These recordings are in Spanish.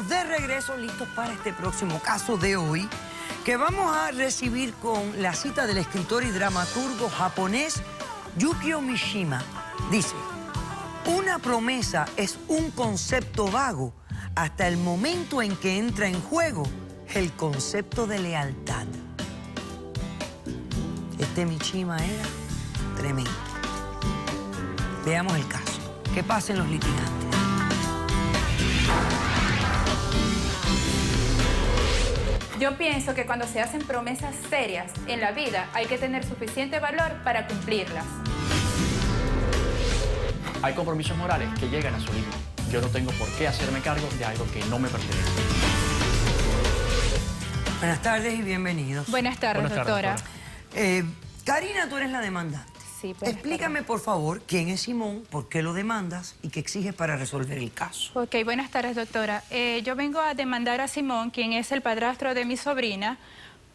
estamos de regreso, listos para este próximo caso de hoy, que vamos a recibir con la cita del escritor y dramaturgo japonés Yukio Mishima. Dice, una promesa es un concepto vago hasta el momento en que entra en juego el concepto de lealtad. Este Mishima era tremendo. Veamos el caso. ¿Qué pasa en los litigantes? Yo pienso que cuando se hacen promesas serias en la vida hay que tener suficiente valor para cumplirlas. Hay compromisos morales que llegan a su límite. Yo no tengo por qué hacerme cargo de algo que no me pertenece. Buenas tardes y bienvenidos. Buenas tardes, doctora. Karina, tú eres la demandante. Sí, buenas Explícame, tardes. por favor, quién es Simón, por qué lo demandas y qué exiges para resolver el caso. Ok, buenas tardes, doctora. Yo vengo a demandar a Simón, quien es el padrastro de mi sobrina,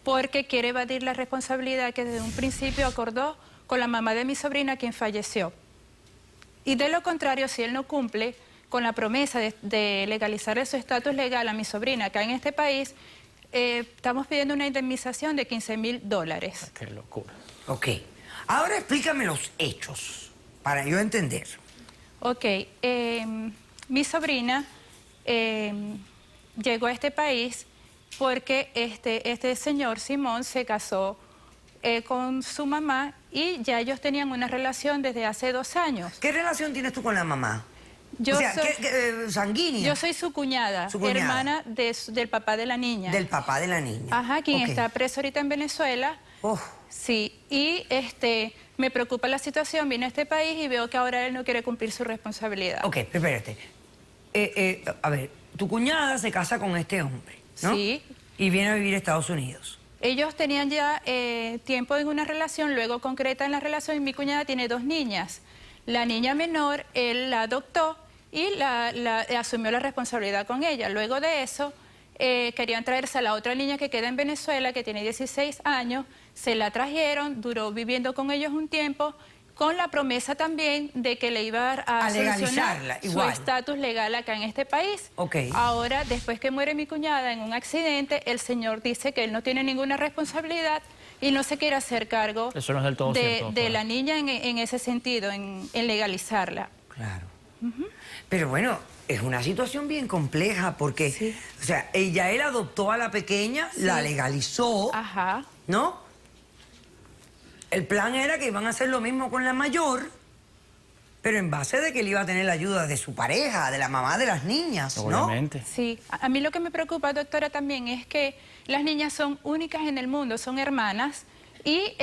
porque quiere evadir la responsabilidad que desde un principio acordó con la mamá de mi sobrina, quien falleció. Y de lo contrario, si él no cumple con la promesa de legalizar su estatus legal a mi sobrina acá en este país, estamos pidiendo una indemnización de $15.000. Qué locura. Ok. Ahora explícame los hechos, para yo entender. Ok, mi sobrina llegó a este país porque este señor Simón se casó con su mamá y ya ellos tenían una relación desde hace 2 años. ¿Qué relación tienes tú con la mamá? Yo o sea, soy, sanguínea. yo soy su cuñada, hermana del papá de la niña. Del papá de la niña. Ajá, quien Ok. está preso ahorita en Venezuela. Oh. Sí, y me preocupa la situación, vine a este país y veo que ahora él no quiere cumplir su responsabilidad. Ok, espérate. A ver, tu cuñada se casa con este hombre, ¿no? Sí. Y viene a vivir a Estados Unidos. Ellos tenían ya tiempo en una relación, luego concreta en la relación, y mi cuñada tiene 2 niñas. La niña menor, él la adoptó y asumió la responsabilidad con ella. Luego de eso, querían traerse a la otra niña que queda en Venezuela, que tiene 16 años, se la trajeron, duró viviendo con ellos un tiempo, con la promesa también de que le iba a legalizarla, solucionar su igual. estatus legal acá en este país. Ok. Ahora, después que muere mi cuñada en un accidente, el señor dice que él no tiene ninguna responsabilidad y no se quiere hacer cargo Eso no es del todo cierto, de doctora. la niña en ese sentido, en legalizarla. Claro. Pero bueno, es una situación bien compleja porque, Sí. o sea, él adoptó a la pequeña, la legalizó, Ajá. ¿no? El plan era que iban a hacer lo mismo con la mayor, pero en base de que él iba a tener la ayuda de su pareja, de la mamá de las niñas, ¿no? Obviamente. Sí, a mí lo que me preocupa, doctora, también es que las niñas son únicas en el mundo, son hermanas, y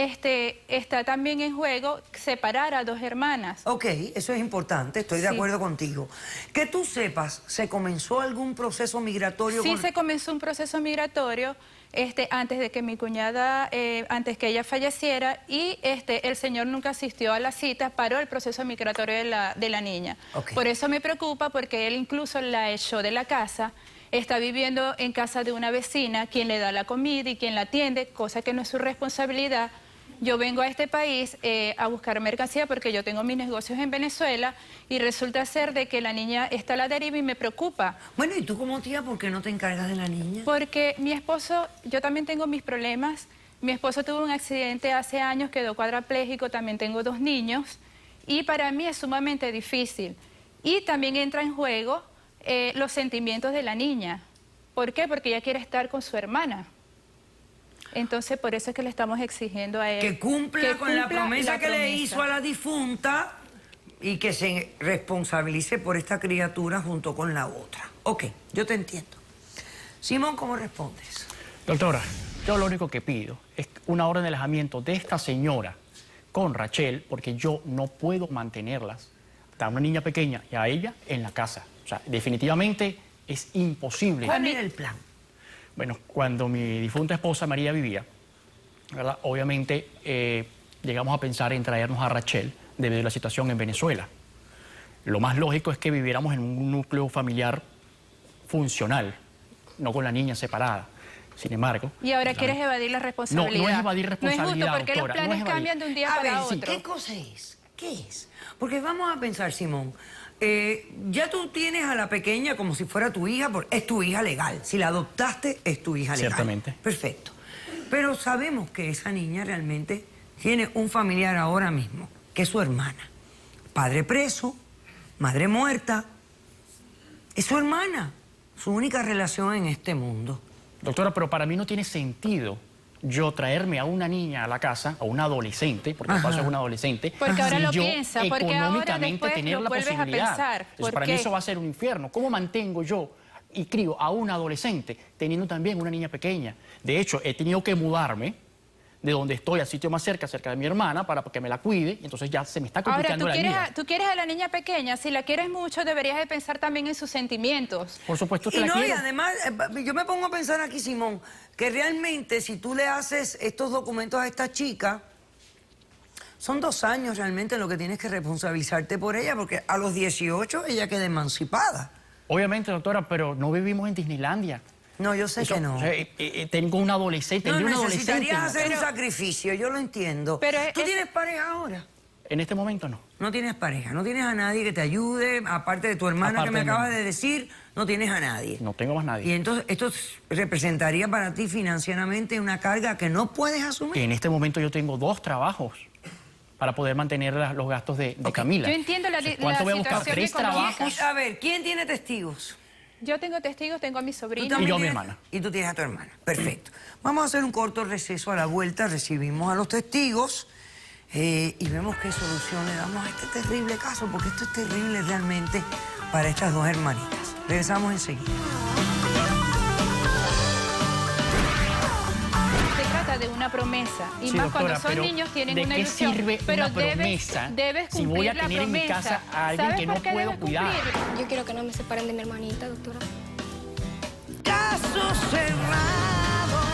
está también en juego separar a 2 hermanas. Ok, eso es importante, estoy de Sí. acuerdo contigo. Que tú sepas, ¿se comenzó algún proceso migratorio? Sí, se comenzó un proceso migratorio antes de que mi cuñada, antes que ella falleciera, y el señor nunca asistió a la cita, paró el proceso migratorio de la niña. Ok. Por eso me preocupa, porque él incluso la echó de la casa, está viviendo en casa de una vecina, quien le da la comida y quien la atiende, cosa que no es su responsabilidad. Yo vengo a este país a buscar mercancía porque yo tengo mis negocios en Venezuela y resulta ser de que la niña está a la deriva y me preocupa. Bueno, ¿y tú como tía por qué no te encargas de la niña? Porque mi esposo, yo también tengo mis problemas. Mi esposo tuvo un accidente hace años, quedó cuadrapléjico, también tengo 2 niños y para mí es sumamente difícil. Y también entra en juego los sentimientos de la niña. ¿Por qué? Porque ella quiere estar con su hermana. Entonces, por eso es que le estamos exigiendo a él Que cumpla con la promesa que le promesa. hizo a la difunta y que se responsabilice por esta criatura junto con la otra. Ok, yo te entiendo. Simón, ¿cómo respondes? Doctora, yo lo único que pido es una orden de alejamiento de esta señora con Rachel, porque yo no puedo mantenerlas, a una niña pequeña y a ella en la casa. O sea, definitivamente es imposible. ¿Cuál era el plan? Bueno, cuando mi difunta esposa María vivía, ¿verdad? Obviamente llegamos a pensar en traernos a Rachel debido a la situación en Venezuela. Lo más lógico es que viviéramos en un núcleo familiar funcional, no con la niña separada. Sin embargo... Y ahora quieres evadir la responsabilidad. No es evadir responsabilidad, No es justo, porque doctora, los planes no es evadir. cambian de un día A para ver, sí, otro. ¿qué cosa es? ¿Qué es? Porque vamos a pensar, Simón, ya tú tienes a la pequeña como si fuera tu hija, porque es tu hija legal. Si la adoptaste, es tu hija legal. Ciertamente. Perfecto. Pero sabemos que esa niña realmente tiene un familiar ahora mismo, que es su hermana. Padre preso, madre muerta. Es su hermana, su única relación en este mundo. Doctora, pero para mí no tiene sentido yo traerme a una niña a la casa, a una adolescente, porque de paso es una adolescente, Porque ahora y lo yo piensa, porque ahora económicamente después tener lo la vuelves a posibilidad. pensar. Entonces, ¿Por para mí qué? eso va a ser un infierno. ¿Cómo mantengo yo y crío a una adolescente teniendo también una niña pequeña? De hecho, he tenido que mudarme de donde estoy al sitio más cerca de mi hermana, para que me la cuide, y entonces ya se me está Ahora, complicando la vida. tú quieres a la niña pequeña, si la quieres mucho, deberías de pensar también en sus sentimientos. Por supuesto que Y la no, y quiero. además, yo me pongo a pensar aquí, Simón, que realmente si tú le haces estos documentos a esta chica, son 2 años realmente lo que tienes que responsabilizarte por ella, porque a los 18 ella queda emancipada. Obviamente, doctora, pero no vivimos en Disneylandia. No, yo sé Eso, que no. o sea, tengo una adolescente, No, tendría una adolescente. necesitarías hacer un Pero- sacrificio, yo lo entiendo. Pero ¿Tú es- tienes pareja ahora? En este momento no. No tienes pareja, no tienes a nadie que te ayude, aparte de tu hermana Aparte que me de mi acabas hermana. de decir, no tienes a nadie. No tengo más nadie. Y entonces esto representaría para ti financieramente una carga que no puedes asumir. En este momento yo tengo 2 trabajos para poder mantener los gastos de Camila. Yo entiendo la ¿Cuánto voy a buscar? situación 3 económica. trabajos A ver, ¿quién tiene testigos? Yo tengo testigos, tengo a mi Tú sobrino. también Y yo a mi tienes- hermana. Y tú tienes a tu hermana. Perfecto. Vamos a hacer un corto receso. A la vuelta recibimos a los testigos y vemos qué solución le damos a este terrible caso, porque esto es terrible realmente para estas 2 hermanitas. Regresamos enseguida. Se trata de una promesa. Y Sí, más doctora, cuando son pero niños tienen ¿de una qué ilusión. sirve pero una promesa debes si voy cumplir a la tener en mi promesa? casa a alguien ¿Sabes que no por qué puedo debes cuidar? cumplirla? Yo quiero que no me separen de mi hermanita, doctora. Caso cerrado.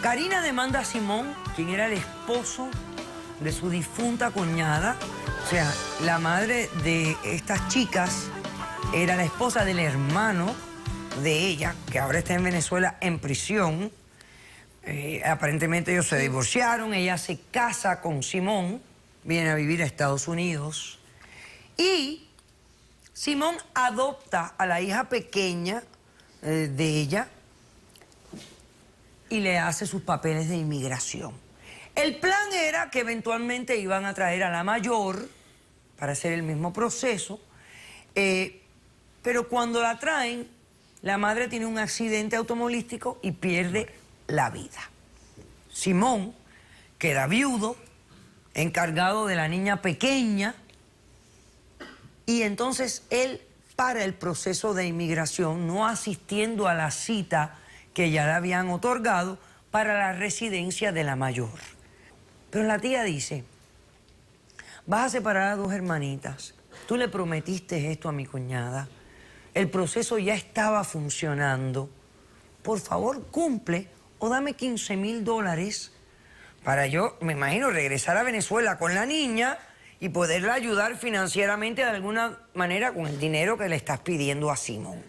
Karina demanda a Simón, quien era el esposo de su difunta cuñada. O sea, la madre de estas chicas era la esposa del hermano de ella, que ahora está en Venezuela en prisión. Aparentemente ellos se divorciaron, ella se casa con Simón, viene a vivir a Estados Unidos y Simón adopta a la hija pequeña de ella y le hace sus papeles de inmigración. El plan era que eventualmente iban a traer a la mayor para hacer el mismo proceso, pero cuando la traen, la madre tiene un accidente automovilístico y pierde la vida. Simón queda viudo, encargado de la niña pequeña, y entonces él para el proceso de inmigración, no asistiendo a la cita que ya le habían otorgado para la residencia de la mayor. Pero la tía dice, vas a separar a 2 hermanitas, tú le prometiste esto a mi cuñada, el proceso ya estaba funcionando, por favor cumple o dame $15,000 para yo, me imagino, regresar a Venezuela con la niña y poderla ayudar financieramente de alguna manera con el dinero que le estás pidiendo a Simón.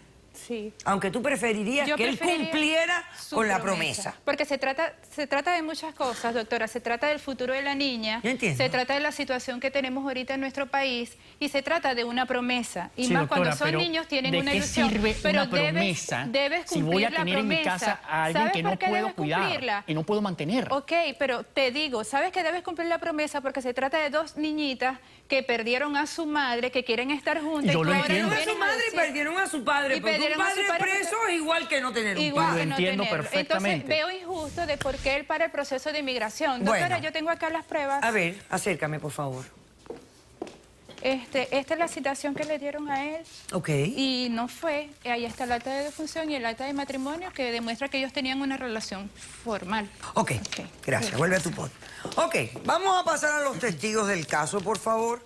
Sí. Aunque tú preferirías Yo que él preferiría cumpliera su con la promesa. Porque se trata de muchas cosas, doctora. Se trata del futuro de la niña. Yo entiendo. Se trata de la situación que tenemos ahorita en nuestro país y se trata de una promesa. Y Sí, más doctora, cuando son pero niños tienen ¿de una qué ilusión. sirve pero una promesa debes si cumplir voy a la tener en mi promesa? casa a alguien ¿Sabes que por no qué puedo debes cuidar cumplirla? y no puedo mantener? Ok, pero te digo, ¿sabes que debes cumplir la promesa? Porque se trata de 2 niñitas que perdieron a su madre, que quieren estar juntas. Yo y lo tú ahora entiendo. nos Perdieron a su vienes a madre y decir- perdieron a su padre. Y Porque un perdieron a su padre padre preso es igual que no tener un Igual Lo padre. que no entiendo tenerlo. perfectamente. Entonces veo injusto de por qué él para el proceso de inmigración. Bueno. Doctora, yo tengo acá las pruebas. A ver, acércame, por favor. Esta es la citación que le dieron a él Ok. y no fue. Ahí está el acta de defunción y el acta de matrimonio que demuestra que ellos tenían una relación formal. Ok, gracias. Vuelve a tu pod. Ok, vamos a pasar a los testigos del caso, por favor.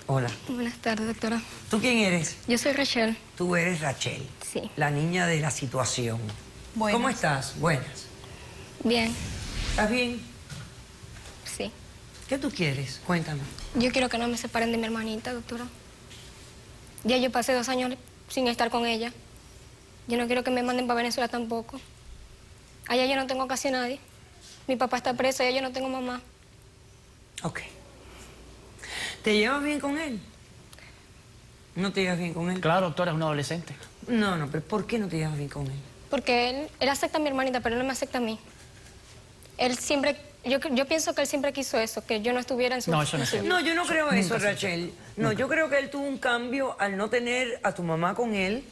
Hola. Buenas tardes, doctora. ¿Tú quién eres? Yo soy Rachel. Tú eres Rachel. Sí. La niña de la situación. Buenas. ¿Cómo estás? Buenas. Bien. ¿Estás bien? Sí. ¿Qué tú quieres? Cuéntame. Yo quiero que no me separen de mi hermanita, doctora. Ya yo pasé 2 años sin estar con ella. Yo no quiero que me manden para Venezuela tampoco. Allá yo no tengo casi a nadie. Mi papá está preso, allá yo no tengo mamá. Ok. ¿Te llevas bien con él? ¿No te llevas bien con él? Claro, doctora, es un adolescente. No, pero ¿por qué no te llevas bien con él? Porque él acepta a mi hermanita, pero él no me acepta a mí. Él siempre... Yo pienso que él siempre quiso eso, que yo no estuviera en su... No, eso no es cierto. No, yo no creo eso, Nunca se Rachel. No, yo creo que él tuvo un cambio al no tener a tu mamá con él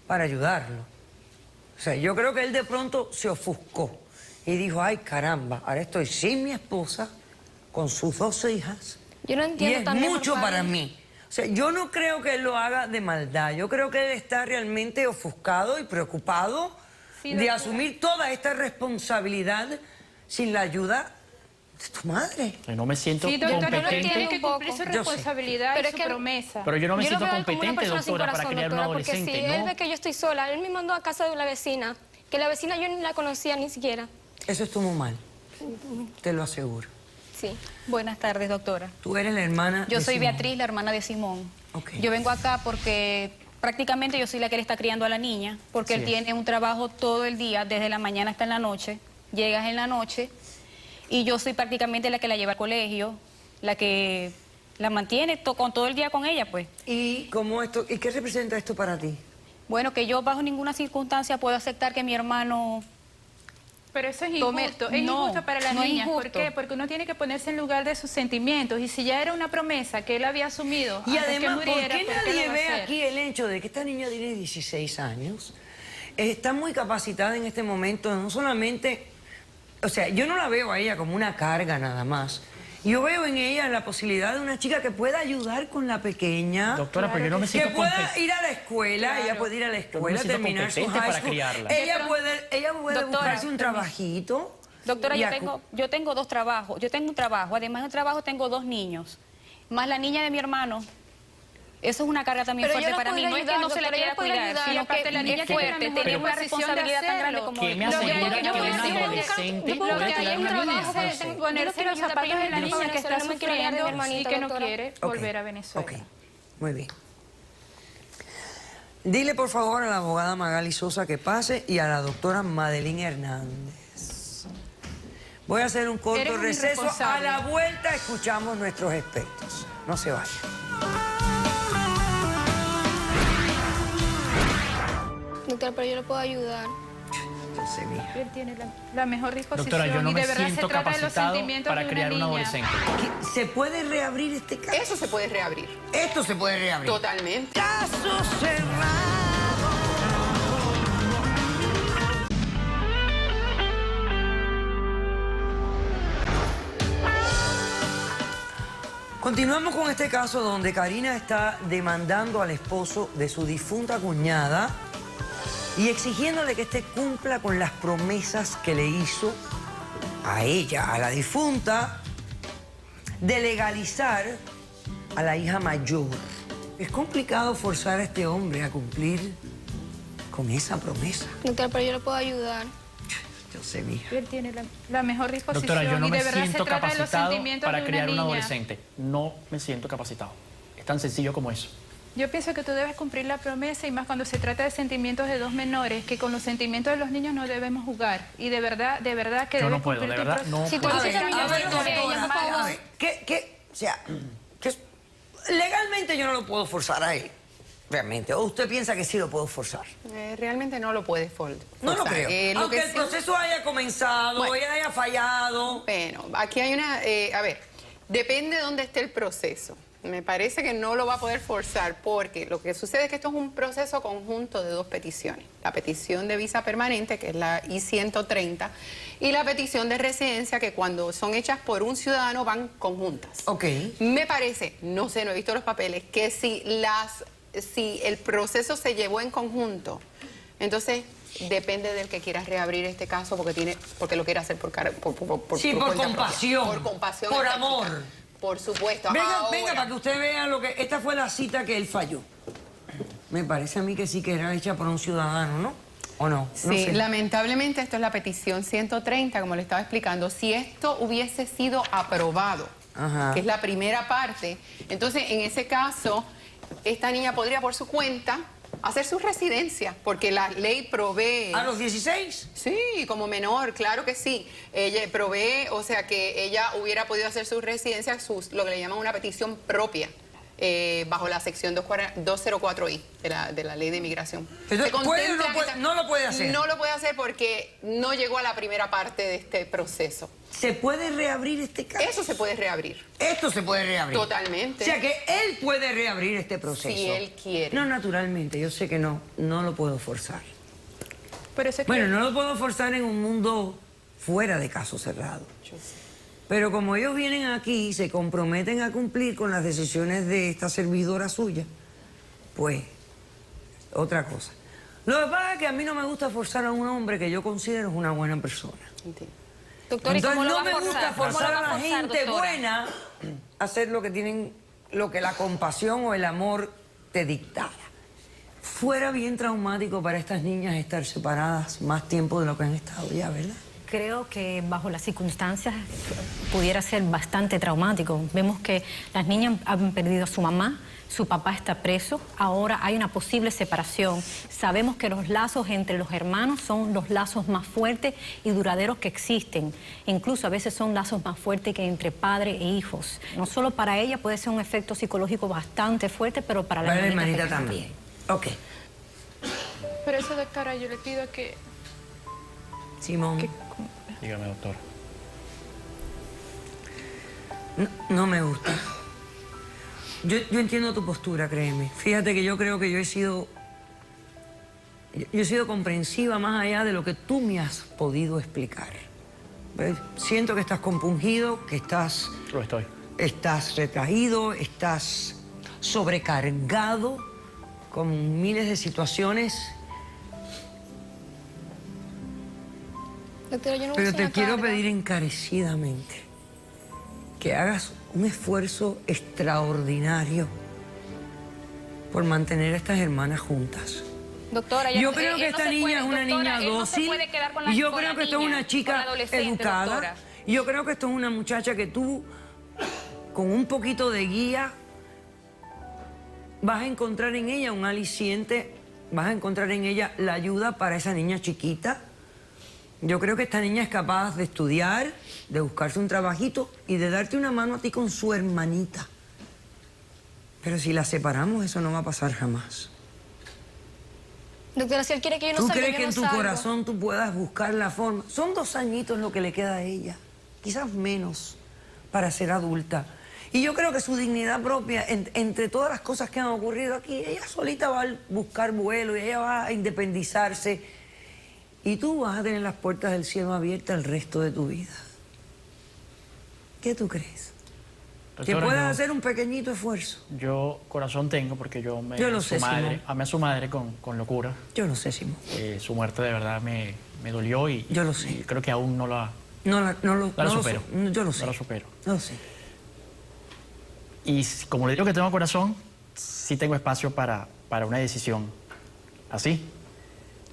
para ayudarlo. O sea, yo creo que él de pronto se ofuscó y dijo, ay, caramba, ahora estoy sin mi esposa, con sus 2 hijas. Yo no entiendo y es también mucho por qué- para mí. O sea, yo no creo que él lo haga de maldad. Yo creo que él está realmente ofuscado y preocupado Sí, de doctora. asumir toda esta responsabilidad sin la ayuda de tu madre. No me siento Sí, doctora, uno competente. tiene que cumplir su Yo sé. responsabilidad Pero y es su que- promesa. Pero yo no me Yo lo siento veo a él como una competente, persona sin doctora, para corazón, criar un doctora, porque adolescente, si él ¿no? ve que yo estoy sola, él me mandó a casa de la vecina, que la vecina yo ni la conocía ni siquiera. Eso estuvo mal. Te lo aseguro. Sí. Buenas tardes, doctora. Tú eres la hermana Yo de soy Simón. Beatriz, la hermana de Simón. Ok. Yo vengo acá porque prácticamente yo soy la que le está criando a la niña, porque Así él es. tiene un trabajo todo el día, desde la mañana hasta en la noche. Llegas en la noche y yo soy prácticamente la que la lleva al colegio, la que la mantiene con todo el día con ella, pues. ¿Y qué representa esto para ti? Bueno, que yo bajo ninguna circunstancia puedo aceptar que mi hermano... Pero eso es Tome- injusto, es no, injusto para las no es niñas. ¿Por injusto. qué? Porque uno tiene que ponerse en lugar de sus sentimientos. Y si ya era una promesa que él había asumido Y antes además, que muriera, ¿por qué lo nadie va a ve hacer? aquí el hecho de que esta niña tiene 16 años? Está muy capacitada en este momento, no solamente... O sea, yo no la veo a ella como una carga nada más. Yo veo en ella la posibilidad de una chica que pueda ayudar con la pequeña. Doctora, pero yo no me Que siento pueda competente. ir a la escuela, ella puede ir a la escuela, me siento terminar su competente high para school. criarla. Ella puede Doctora, buscarse un trabajito. Doctora, y yo tengo 2 trabajos. Yo tengo un trabajo, además del trabajo tengo 2 niños, más la niña de mi hermano. Eso es una carga también Pero yo fuerte lo para mí. podría No es que ayudar, no se la doctora, quiera yo podría cuidar, ayudar, sino aparte que la niña es tiene la fuerte, mejor tiene una disposición de responsabilidad tan grande hacerlo. como ¿Qué me él. asegura yo que puedo una decir, adolescente yo puedo puede que hay criar un una niña? trabajo de Entonces, ponerse en los zapatos de la niña que está No me quiero alejar de mi sufriendo y hermanita, que no doctora. quiere Ok. volver a Venezuela. Ok, muy bien. Dile por favor a la abogada Magali Sosa que pase y a la doctora Madeline Hernández. Voy a hacer un corto Eres un receso. A irresponsable. la vuelta escuchamos nuestros expertos. No se vayan. Doctora, pero yo lo puedo ayudar. Se mija. Él tiene la mejor disposición doctora, yo no y me de verdad se siento trata de los capacitado sentimientos para de una criar un niña. adolescente. ¿Se puede reabrir este caso? Eso se puede reabrir. Esto se puede reabrir. Totalmente. Caso cerrado. Continuamos con este caso donde Karina está demandando al esposo de su difunta cuñada y exigiéndole que éste cumpla con las promesas que le hizo a ella, a la difunta, de legalizar a la hija mayor. Es complicado forzar a este hombre a cumplir con esa promesa. Doctora, pero yo lo puedo ayudar. Yo sé, mija. Él tiene la mejor disposición Doctora, yo no y me de verdad se siento trata de los capacitado sentimientos para de una criar un niña. adolescente. No me siento capacitado. Es tan sencillo como eso. Yo pienso que tú debes cumplir la promesa y más cuando se trata de sentimientos de 2 menores, que con los sentimientos de los niños no debemos jugar. Y de verdad que Yo debes no puedo, cumplir de tu verdad, proceso. no Si tú puedo. dices a mí, yo ver, voy a ella, por favor. a ver, o sea, legalmente yo no lo puedo forzar a él, realmente. ¿O usted piensa que sí lo puedo forzar? Realmente no lo puedes No lo forzar. creo. Lo Aunque que el sí- proceso haya comenzado, Bueno. ella haya fallado. Bueno, aquí hay una... a ver, depende de dónde esté el proceso. Me parece que no lo va a poder forzar porque lo que sucede es que esto es un proceso conjunto de 2 peticiones. La petición de visa permanente, que es la I-130, y la petición de residencia, que cuando son hechas por un ciudadano van conjuntas. Ok. Me parece, no sé, no he visto los papeles, que si el proceso se llevó en conjunto, entonces depende del que quiera reabrir este caso porque lo quiere hacer por Sí, por cuenta compasión, propia. Por compasión. por específica. amor. Por supuesto. Venga, Ahora, venga, para que usted vea lo que... Esta fue la cita que él falló. Me parece a mí que sí que era hecha por un ciudadano, ¿no? ¿O no? No Sí, sé. lamentablemente esto es la petición 130, como le estaba explicando. Si esto hubiese sido aprobado Ajá. que es la primera parte. Entonces, en ese caso, esta niña podría por su cuenta hacer su residencia, porque la ley provee... ¿A los 16? Sí, como menor, claro que sí. Ella provee, o sea, que ella hubiera podido hacer su residencia, lo que le llaman una petición propia, bajo la sección 204I de la ley de inmigración. Entonces, Se ¿puede o no contempla puede? No lo puede hacer. No lo puede hacer porque no llegó a la primera parte de este proceso. ¿Se puede reabrir este caso? Eso se puede reabrir. Esto se puede reabrir. Totalmente. O sea que él puede reabrir este proceso. Si él quiere. No, naturalmente, yo sé que no lo puedo forzar. Por eso es que... Bueno, no lo puedo forzar en un mundo fuera de caso cerrado. Yo sé. Pero como ellos vienen aquí y se comprometen a cumplir con las decisiones de esta servidora suya, pues, otra cosa. Lo que pasa es que a mí no me gusta forzar a un hombre que yo considero una buena persona. Entiendo. Doctora, ¿y Entonces cómo lo no va me a gusta forzar? ¿Cómo forzar lo a va la a forzar, gente doctora? buena a hacer lo que la compasión o el amor te dictara. Fuera bien traumático para estas niñas estar separadas más tiempo de lo que han estado ya, ¿verdad? Creo que bajo las circunstancias pudiera ser bastante traumático. Vemos que las niñas han perdido a su mamá, su papá está preso, ahora hay una posible separación. Sabemos que los lazos entre los hermanos son los lazos más fuertes y duraderos que existen. Incluso a veces son lazos más fuertes que entre padre e hijos. No solo para ella puede ser un efecto psicológico bastante fuerte, pero para la hermanita pequeña también. Ok. Por eso, doctora, yo le pido que... Simón, Dígame, doctor. no me gusta. Yo entiendo tu postura, créeme. Fíjate que yo creo que yo he sido comprensiva más allá de lo que tú me has podido explicar. ¿Ves? Siento que estás compungido, que estás Lo estoy. retraído, estás sobrecargado con miles de situaciones. Doctora, yo no Pero uso te una quiero carga. pedir encarecidamente que hagas un esfuerzo extraordinario por mantener a estas hermanas juntas. Doctora, ya Yo no- creo que él no esta se niña puede, es una doctora, niña él no se dócil. puede quedar con la- Y yo con creo la que esto es niña, una con la chica adolescente, educada. doctora. Y yo creo que esto es una muchacha que tú, con un poquito de guía, vas a encontrar en ella un aliciente, vas a encontrar en ella la ayuda para esa niña chiquita. Yo creo que esta niña es capaz de estudiar, de buscarse un trabajito y de darte una mano a ti con su hermanita. Pero si la separamos, eso no va a pasar jamás. Doctora, si él quiere que yo no ¿Tú salga, crees yo que no en tu salgo. corazón tú puedas buscar la forma? Son 2 añitos lo que le queda a ella, quizás menos, para ser adulta. Y yo creo que su dignidad propia, entre todas las cosas que han ocurrido aquí, ella solita va a buscar vuelo y ella va a independizarse. Y tú vas a tener las puertas del cielo abiertas el resto de tu vida. ¿Qué tú crees? Que Doctora, puedas yo- hacer un pequeñito esfuerzo. Yo corazón tengo porque yo me Yo lo sé, Simón. amé a su madre con locura. Yo lo sé, Simón. Su muerte de verdad me dolió y Yo lo sé. y creo que aún no la No lo supero. Yo lo sé. No la supero. No lo sé. Y como le digo que tengo corazón, sí tengo espacio para una decisión así.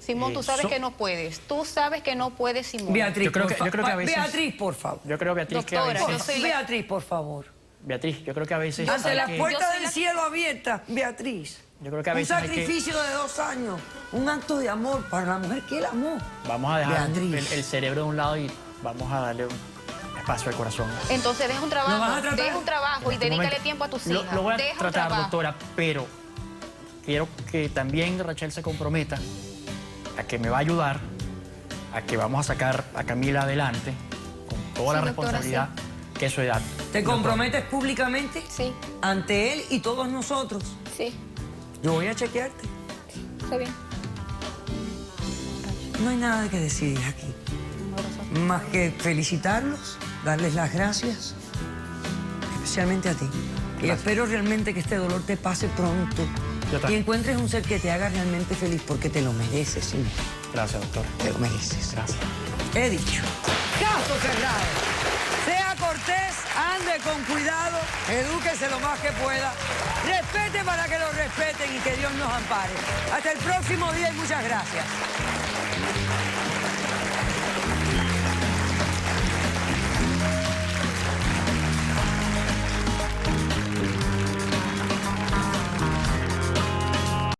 Simón, tú sabes so- que no puedes. Tú sabes que no puedes, Simón. Beatriz, Yo creo por que- yo creo que a veces- Beatriz, por favor. Yo creo, Beatriz, que a Doctora, veces... yo soy la- Beatriz, por favor. Beatriz, yo creo que a veces... Ante hay las que- puertas yo soy del la- cielo abiertas, Beatriz. Yo creo que a Un veces hay que- sacrificio de 2 años. Un acto de amor para la mujer que él amó. Vamos a dejar Beatriz. el cerebro de un lado y vamos a darle un espacio al corazón. Entonces deja un ¿Lo vas a trabajo, tratar? deja un trabajo y En este dedícale momento. tiempo a tus Lo- hijas. Lo voy a Deja un tratar, trabajo. doctora, pero quiero que también Rachel se comprometa a que me va a ayudar, a que vamos a sacar a Camila adelante con toda la Sí, doctora, responsabilidad que es su edad. ¿Te comprometes públicamente? Sí, Ante él y todos nosotros. sí, Yo voy a chequearte. está bien. No hay nada que decidir aquí. Más que felicitarlos, darles las gracias, especialmente a ti. Y espero realmente que este dolor te pase pronto Ya está. y encuentres un ser que te haga realmente feliz porque te lo mereces, Simón. Gracias, doctora. Te lo mereces. Gracias. He dicho. Caso cerrado. Sea cortés, ande con cuidado, edúquese lo más que pueda, respete para que lo respeten y que Dios nos ampare. Hasta el próximo día y muchas gracias.